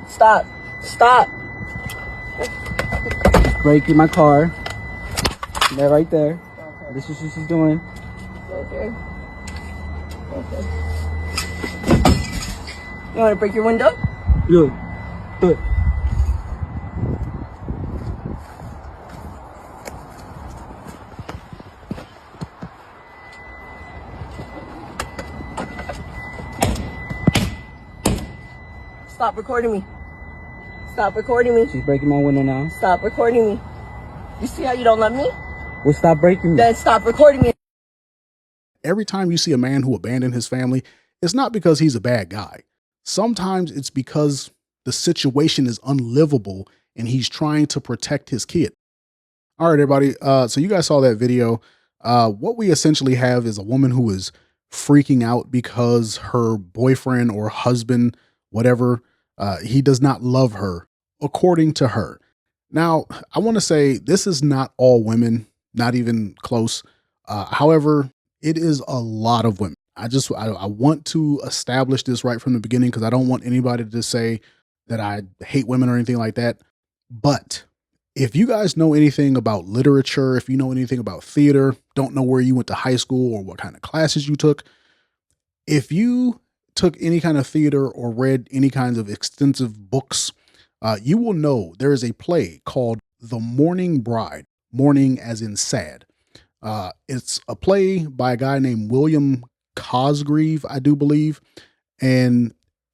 Stop. Stop. Breaking my car. That right there. Okay. This is what she's doing. Okay. Okay. You want to break your window? Good. Good. Stop recording me. Stop recording me. She's breaking my window now. Stop recording me. You see how you don't love me? Well, stop breaking me. Then stop recording me. Every time you see a man who abandoned his family, it's not because he's a bad guy. Sometimes it's because the situation is unlivable and he's trying to protect his kid. All right, everybody. So you guys saw that video. What we essentially have is a woman who is freaking out because her boyfriend or husband, whatever, he does not love her, according to her. Now, I want to say this is not all women, not even close. However, it is a lot of women. I want to establish this right from the beginning because I don't want anybody to say that I hate women or anything like that. But if you guys know anything about literature, if you know anything about theater, don't know where you went to high school or what kind of classes you took, if you took any kind of theater or read any kinds of extensive books, you will know there is a play called The Mourning Bride, mourning as in sad. It's a play by a guy named William Cosgrave, I do believe. And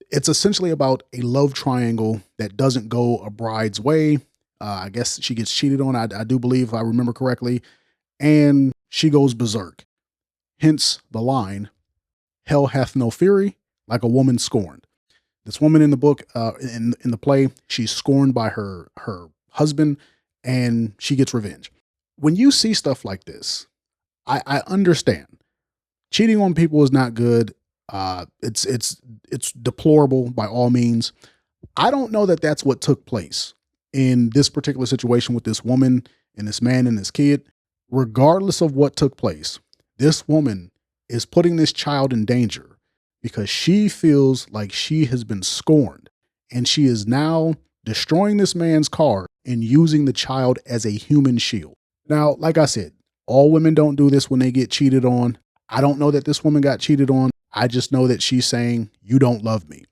it's essentially about a love triangle that doesn't go a bride's way. I guess she gets cheated on, I do believe, if I remember correctly. And she goes berserk. Hence the line, hell hath no fury like a woman scorned. This woman in the book, in the play, she's scorned by her husband and she gets revenge. When you see stuff like this, I understand. Cheating on people is not good. It's deplorable by all means. I don't know that that's what took place in this particular situation with this woman and this man and this kid. Regardless of what took place, this woman is putting this child in danger because she feels like she has been scorned and she is now destroying this man's car and using the child as a human shield. Now, like I said, all women don't do this when they get cheated on. I don't know that this woman got cheated on. I just know that she's saying, you don't love me.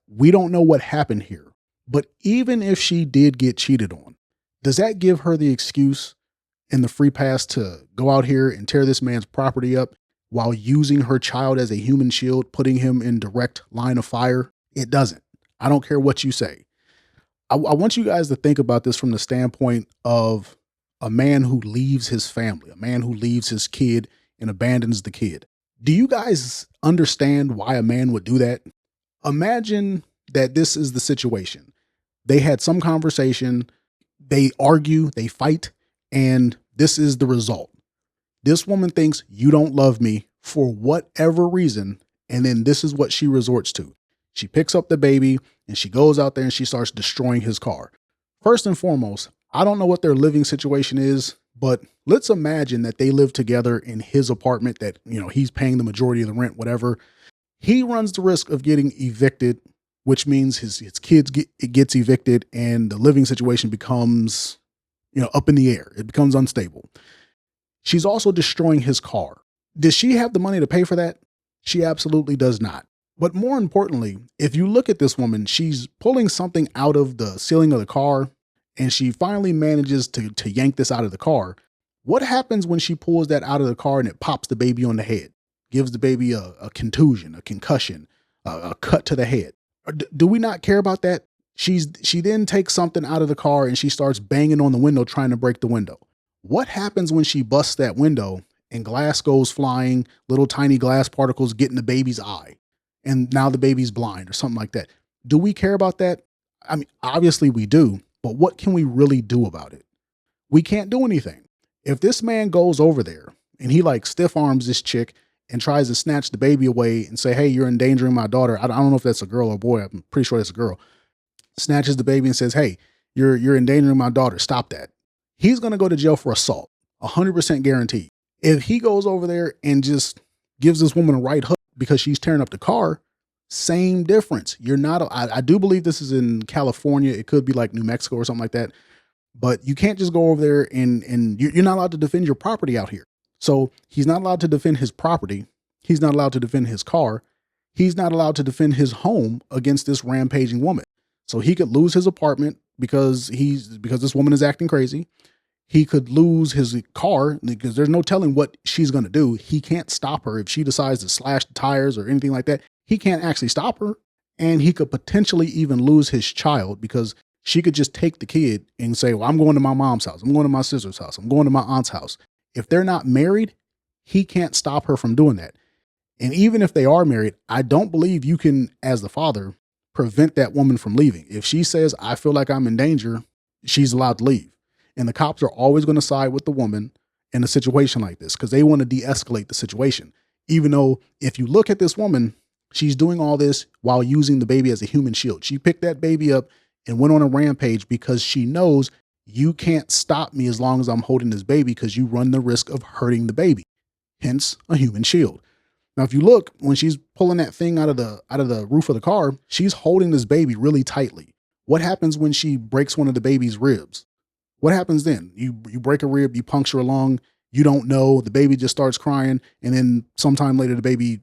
We don't know what happened here, but even if she did get cheated on, does that give her the excuse and the free pass to go out here and tear this man's property up while using her child as a human shield, putting him in direct line of fire? It doesn't. I don't care what you say. I want you guys to think about this from the standpoint of a man who leaves his family, a man who leaves his kid and abandons the kid. Do you guys understand why a man would do that? Imagine that this is the situation. They had some conversation, they argue, they fight, and this is the result. This woman thinks you don't love me for whatever reason, and then this is what she resorts to. She picks up the baby and she goes out there and she starts destroying his car. First and foremost, I don't know what their living situation is, but let's imagine that they live together in his apartment that, he's paying the majority of the rent, whatever. He runs the risk of getting evicted, which means his kids gets evicted and the living situation becomes, up in the air. It becomes unstable. She's also destroying his car. Does she have the money to pay for that? She absolutely does not. But more importantly, if you look at this woman, she's pulling something out of the ceiling of the car and she finally manages to yank this out of the car. What happens when she pulls that out of the car and it pops the baby on the head, gives the baby a contusion, a concussion, a cut to the head? Do we not care about that? She then takes something out of the car and she starts banging on the window trying to break the window. What happens when she busts that window and glass goes flying, little tiny glass particles get in the baby's eye, and now the baby's blind or something like that? Do we care about that? I mean, obviously we do, but what can we really do about it? We can't do anything. If this man goes over there and he stiff arms this chick and tries to snatch the baby away and say, hey, you're endangering my daughter. I don't know if that's a girl or a boy. I'm pretty sure that's a girl. Snatches the baby and says, hey, you're endangering my daughter. Stop that. He's going to go to jail for assault, 100% guaranteed. If he goes over there and just gives this woman a right hook because she's tearing up the car, Same difference. You're not, I do believe this is in California. It could be like New Mexico or something like that. But you can't just go over there and you're not allowed to defend your property out here. So he's not allowed to defend his property. He's not allowed to defend his car. He's not allowed to defend his home against this rampaging woman. So he could lose his apartment because this woman is acting crazy. He could lose his car because there's no telling what she's going to do. He can't stop her if she decides to slash the tires or anything like that. He can't actually stop her. And he could potentially even lose his child because she could just take the kid and say, well, I'm going to my mom's house. I'm going to my sister's house. I'm going to my aunt's house. If they're not married, he can't stop her from doing that. And even if they are married, I don't believe you can, as the father, prevent that woman from leaving. If she says, I feel like I'm in danger, she's allowed to leave. And the cops are always going to side with the woman in a situation like this because they want to de-escalate the situation. Even though if you look at this woman, she's doing all this while using the baby as a human shield. She picked that baby up and went on a rampage because she knows you can't stop me as long as I'm holding this baby because you run the risk of hurting the baby. Hence a human shield. Now, if you look, when she's pulling that thing out of the roof of the car, she's holding this baby really tightly. What happens when she breaks one of the baby's ribs? What happens then? You break a rib, you puncture a lung, you don't know, the baby just starts crying, and then sometime later the baby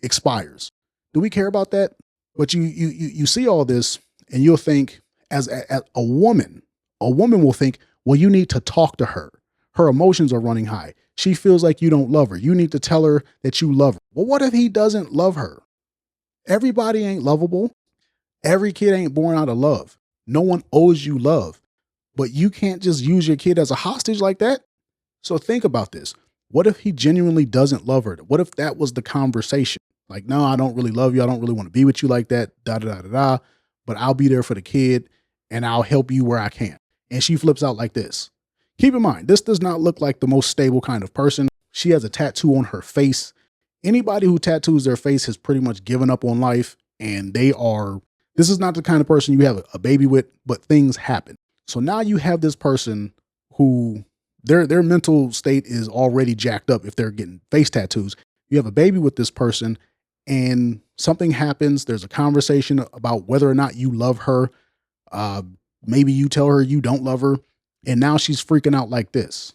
expires. Do we care about that? But you see all this, and you'll think, as a woman will think, well, you need to talk to her. Her emotions are running high. She feels like you don't love her. You need to tell her that you love her. Well, what if he doesn't love her? Everybody ain't lovable. Every kid ain't born out of love. No one owes you love. But you can't just use your kid as a hostage like that. So think about this. What if he genuinely doesn't love her? What if that was the conversation? Like, no, I don't really love you. I don't really want to be with you like that. Da da da da da. But I'll be there for the kid and I'll help you where I can. And she flips out like this. Keep in mind, this does not look like the most stable kind of person. She has a tattoo on her face. Anybody who tattoos their face has pretty much given up on life. And this is not the kind of person you have a baby with, but things happen. So now you have this person who their mental state is already jacked up if they're getting face tattoos. You have a baby with this person and something happens. There's a conversation about whether or not you love her. Maybe you tell her you don't love her. And now she's freaking out like this.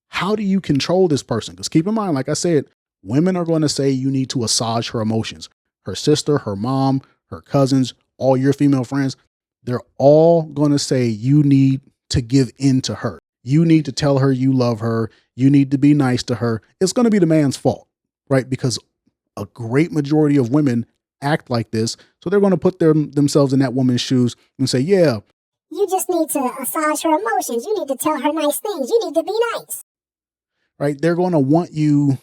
How do you control this person? Because keep in mind, like I said, women are going to say you need to massage her emotions. Her sister, her mom, her cousins, all your female friends, they're all going to say you need to give in to her. You need to tell her you love her. You need to be nice to her. It's going to be the man's fault, right? Because a great majority of women act like this. So they're going to put themselves in that woman's shoes and say, yeah, you just need to massage her emotions. You need to tell her nice things. You need to be nice. Right? They're going to want you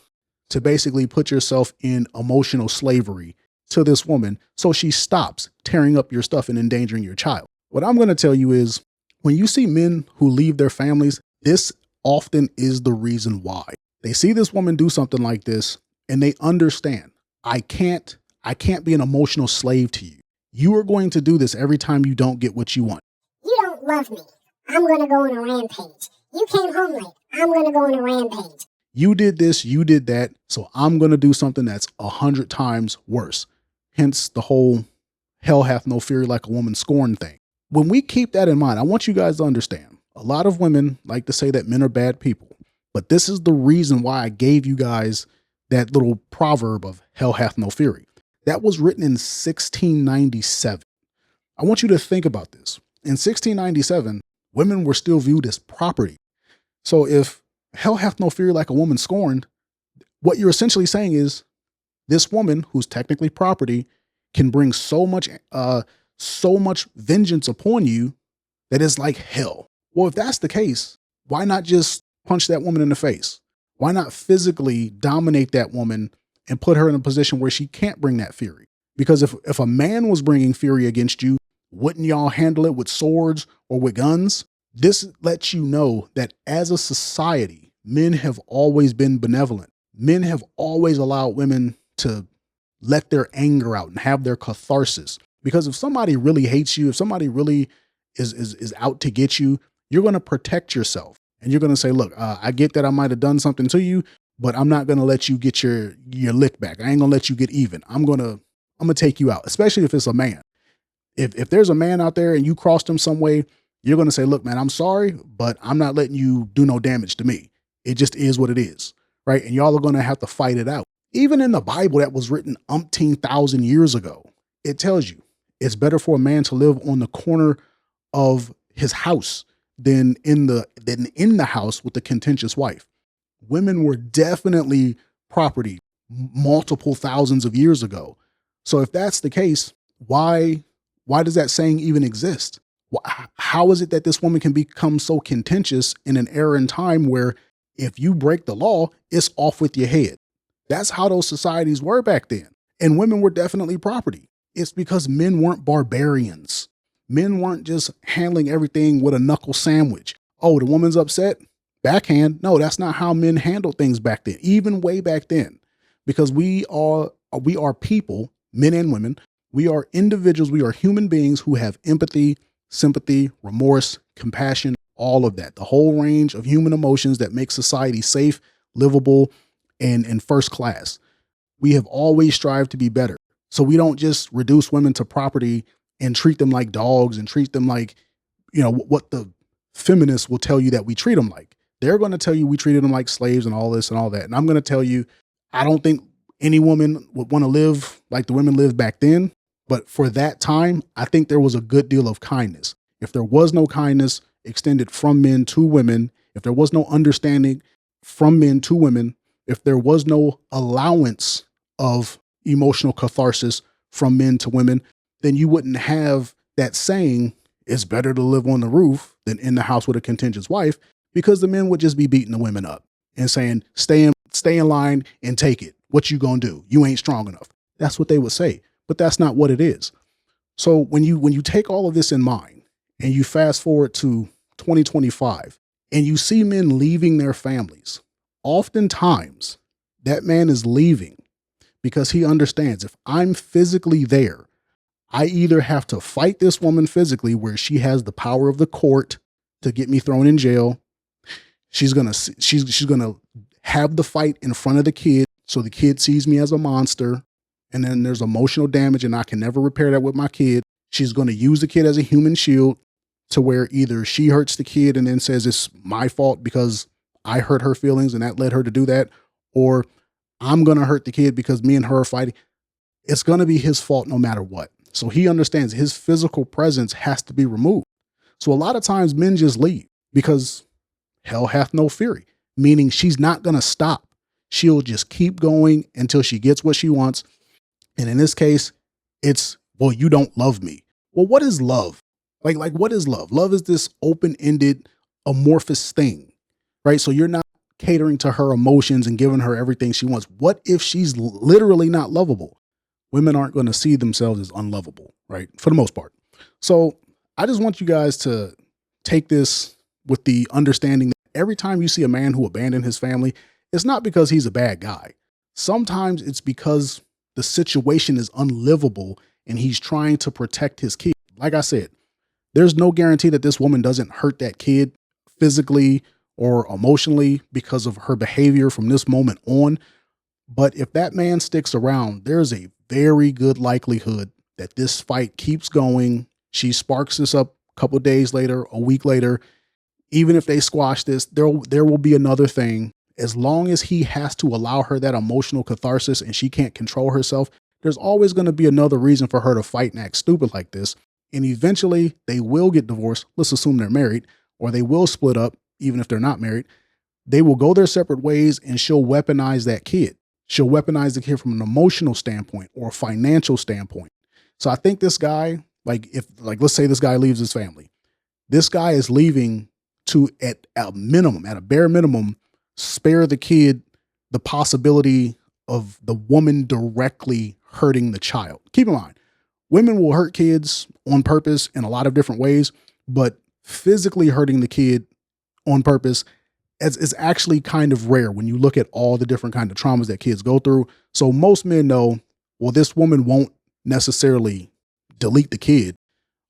to basically put yourself in emotional slavery to this woman so she stops tearing up your stuff and endangering your child. What I'm going to tell you is when you see men who leave their families, this often is the reason why. They see this woman do something like this and they understand, I can't be an emotional slave to you. You are going to do this every time you don't get what you want. You don't love me. I'm going to go on a rampage. You came home late. I'm going to go on a rampage. You did this, you did that, so I'm going to do something that's 100 times worse. Hence the whole hell hath no fury like a woman scorned thing. When we keep that in mind, I want you guys to understand, a lot of women like to say that men are bad people, but this is the reason why I gave you guys that little proverb of hell hath no fury. That was written in 1697. I want you to think about this. In 1697, women were still viewed as property. So if hell hath no fury like a woman scorned, what you're essentially saying is this woman, who's technically property, can bring so much vengeance upon you that it's like hell. Well, if that's the case, why not just punch that woman in the face? Why not physically dominate that woman and put her in a position where she can't bring that fury? Because if a man was bringing fury against you, wouldn't y'all handle it with swords or with guns? This lets you know that as a society, men have always been benevolent. Men have always allowed women to let their anger out and have their catharsis. Because if somebody really hates you, if somebody really is out to get you, you're going to protect yourself. And you're going to say, look, I get that I might have done something to you, but I'm not going to let you get your lick back. I ain't going to let you get even. I'm going I'm going to take you out, especially if it's a man. If there's a man out there and you crossed him some way, you're going to say, look, man, I'm sorry, but I'm not letting you do no damage to me. It just is what it is, right? And y'all are going to have to fight it out. Even in the Bible that was written umpteen thousand years ago, it tells you it's better for a man to live on the corner of his house than in the house with the contentious wife. Women were definitely property multiple thousands of years ago. So if that's the case, why does that saying even exist? How is it that this woman can become so contentious in an era and time where if you break the law, it's off with your head? That's how those societies were back then. And women were definitely property. It's because men weren't barbarians. Men weren't just handling everything with a knuckle sandwich. Oh, the woman's upset? Backhand. No, that's not how men handled things back then, even way back then. Because we are people, men and women. We are individuals. We are human beings who have empathy, sympathy, remorse, compassion, all of that. The whole range of human emotions that make society safe, livable, and first class. We have always strived to be better. So we don't just reduce women to property and treat them like dogs and treat them like, what the feminists will tell you that we treat them like. They're going to tell you we treated them like slaves and all this and all that. And I'm going to tell you, I don't think any woman would want to live like the women lived back then. But for that time, I think there was a good deal of kindness. If there was no kindness extended from men to women, if there was no understanding from men to women, if there was no allowance of emotional catharsis from men to women, then you wouldn't have that saying, it's better to live on the roof than in the house with a contentious wife, because the men would just be beating the women up and saying, stay in line and take it. What you gonna do? You ain't strong enough. That's what they would say, but that's not what it is. So when you take all of this in mind and you fast forward to 2025 and you see men leaving their families, oftentimes that man is leaving because he understands if I'm physically there, I either have to fight this woman physically where she has the power of the court to get me thrown in jail. She's going to have the fight in front of the kid. So the kid sees me as a monster, and then there's emotional damage and I can never repair that with my kid. She's going to use the kid as a human shield to where either she hurts the kid and then says it's my fault because I hurt her feelings and that led her to do that, or I'm going to hurt the kid because me and her are fighting. It's going to be his fault no matter what. So he understands his physical presence has to be removed. So a lot of times men just leave because hell hath no fury, meaning she's not going to stop. She'll just keep going until she gets what she wants. And in this case, it's, well, you don't love me. Well, what is love? Like what is love? Love is this open-ended, amorphous thing, right? So you're not catering to her emotions and giving her everything she wants. What if she's literally not lovable? Women aren't going to see themselves as unlovable, right? For the most part. So I just want you guys to take this with the understanding that every time you see a man who abandoned his family, it's not because he's a bad guy. Sometimes it's because the situation is unlivable and he's trying to protect his kid. Like I said, there's no guarantee that this woman doesn't hurt that kid physically or emotionally because of her behavior from this moment on. But if that man sticks around, there's a very good likelihood that this fight keeps going. She sparks this up a couple of days later, a week later. Even if they squash this, there will be another thing. As long as he has to allow her that emotional catharsis and she can't control herself, there's always going to be another reason for her to fight and act stupid like this. And eventually they will get divorced. Let's assume they're married, or they will split up. Even if they're not married, they will go their separate ways and she'll weaponize that kid. She'll weaponize the kid from an emotional standpoint or a financial standpoint. So I think this guy, let's say this guy leaves his family. This guy is leaving to, at a bare minimum, spare the kid the possibility of the woman directly hurting the child. Keep in mind, women will hurt kids on purpose in a lot of different ways, but physically hurting the kid on purpose is actually kind of rare when you look at all the different kind of traumas that kids go through. So most men know, well, this woman won't necessarily delete the kid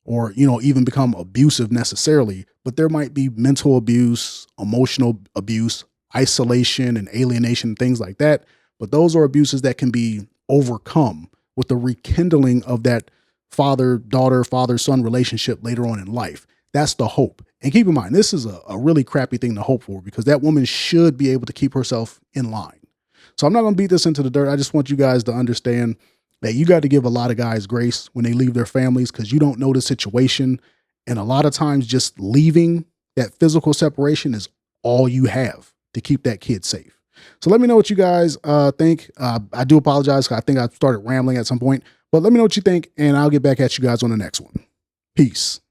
or, even become abusive necessarily, but there might be mental abuse, emotional abuse, isolation and alienation, things like that. But those are abuses that can be overcome with the rekindling of that father-daughter, father-son relationship later on in life. That's the hope. And keep in mind, this is a really crappy thing to hope for, because that woman should be able to keep herself in line. So I'm not going to beat this into the dirt. I just want you guys to understand that you got to give a lot of guys grace when they leave their families, because you don't know the situation. And a lot of times just leaving that physical separation is all you have to keep that kid safe. So let me know what you guys think. I do apologize, 'cause I think I started rambling at some point, but let me know what you think, and I'll get back at you guys on the next one. Peace.